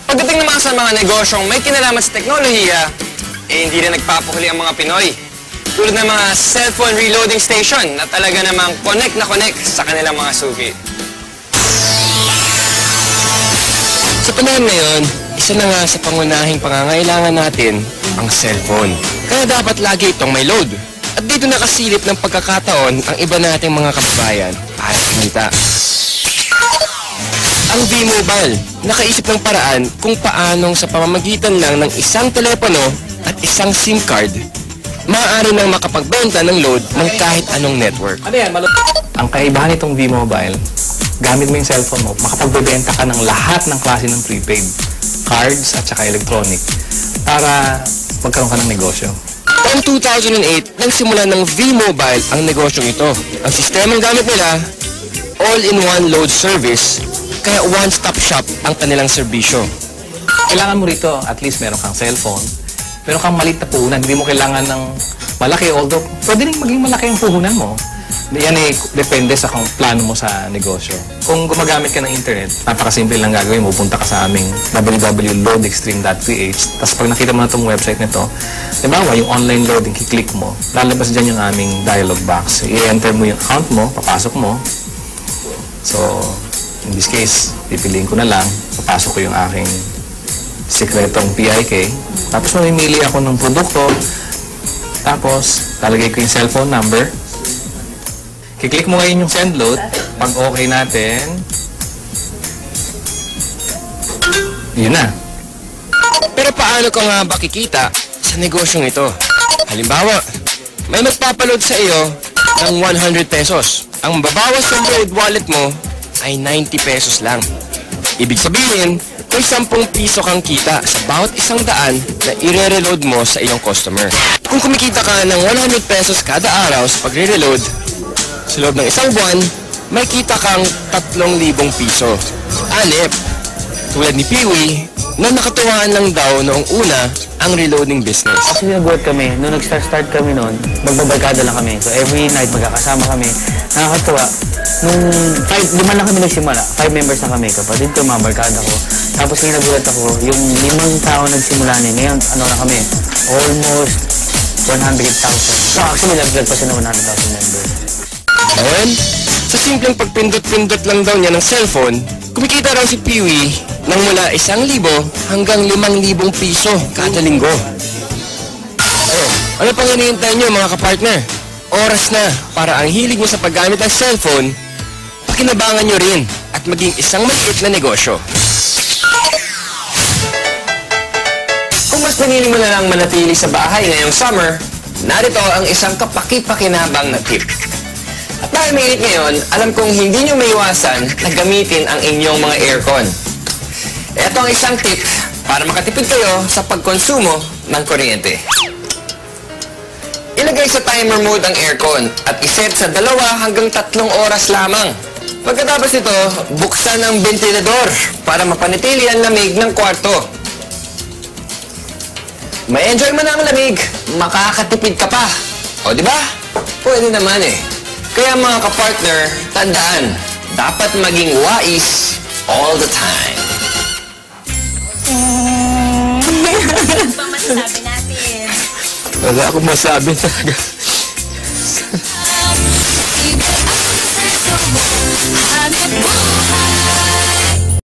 Pagdating naman sa mga negosyong may kinalaman sa teknolohiya, hindi rin nagpapahuli ang mga Pinoy. Tulad ng mga cellphone reloading station na talaga namang connect na connect sa kanilang mga suki. Sa panahon ngayon, isa na nga sa pangunahing pangangailangan natin ang cellphone. Kaya dapat lagi itong may load. At dito nakasilip ng pagkakataon ang iba nating mga kababayan para kumita. Ang V-Mobile, nakaisip ng paraan kung paanong sa pamamagitan lang ng isang telepono at isang SIM card, maaari nang makapagbenta ng load ng kahit anong network. Ano yan? Ang kaibahan nitong V-Mobile, gamit mo yung cellphone mo, makapagbebenta ka ng lahat ng klase ng prepaid, cards at saka electronic, para magkaroon ka ng negosyo. Taong 2008, nagsimula ng V-Mobile ang negosyong ito. Ang sistemang gamit nila, all-in-one load service, kaya one-stop shop ang kanilang serbisyo. Kailangan mo rito, at least meron kang cellphone, meron kang maliit na puhunan, hindi mo kailangan ng malaki, although pwede rin maging malaki ang puhunan mo. Yan eh, depende sa kung plano mo sa negosyo. Kung gumagamit ka ng internet, napakasimple lang gagawin mo. Punta ka sa aming www.loadextreme.ph. Tapos pag nakita mo na itong website nito, diba, yung online loading, kiklik mo, lalabas dyan yung aming dialog box. I-enter mo yung account mo, papasok mo. So, in this case, pipiliin ko na lang, papasok ko yung aking sikretong PIK. Tapos mamimili ako ng produkto. Tapos, lalagay ko yung cellphone number. Kiklik mo ngayon yung send load. Pag okay natin, yun na. Pero paano ka nga ba kikita sa negosyong ito? Halimbawa, may magpapaload sa iyo ng 100 pesos. Ang mababawas sa load wallet mo ay 90 pesos lang. Ibig sabihin, may 10 piso kang kita sa bawat 100 na i-reload mo sa iyong customer. Kung kumikita ka ng 100 pesos kada araw sa pagre-reload, sa loob ng isang buwan, may kita kang 3,000 piso. Anip, tulad ni Peewee, na nakatuwaan lang daw noong una ang reloading business. Kasi nagulat kami, nung nag-start kami noon, magbabarkada lang kami. So every night magkakasama kami. Nakakatuwa. Nung 5 lang kami nagsimula, 5 members na kami. Kapatid ko, mga barkada ko. Tapos ngayon nagulat ako, yung 5 tao nagsimula niya. Ngayon, ano na kami, almost 100,000. So actually, naglag-lag pa siya ng 100,000 members. Ngayon, sa simpleng pagpindot-pindot lang daw niya ng cellphone, kumikita raw si Peewee ng mula 1,000 hanggang 5,000 piso kada linggo. Ano pang hinihintay niyo mga kapartner? Oras na para ang hilig niyo sa paggamit ng cellphone, pakinabangan niyo rin at maging isang maliit na negosyo. Kung mas pinili mo na lang manatili sa bahay ngayong summer, narito ang isang kapaki-pakinabang na tip. At dahil mainit ngayon, alam kong hindi nyo maiwasan na gamitin ang inyong mga aircon. Ito ang isang tip para makatipid kayo sa pagkonsumo ng kuryente. Ilagay sa timer mode ang aircon at iset sa 2 hanggang 3 oras lamang. Pagkatapos nito, buksan ang ventilador para mapanatili ang lamig ng kwarto. May enjoy mo na ang lamig, makakatipid ka pa. O di ba? Pwede naman eh. Kaya mga kapartner, tandaan, dapat maging wais all the time. Ano bang masasabi natin? Wala akong masabi talaga. Ano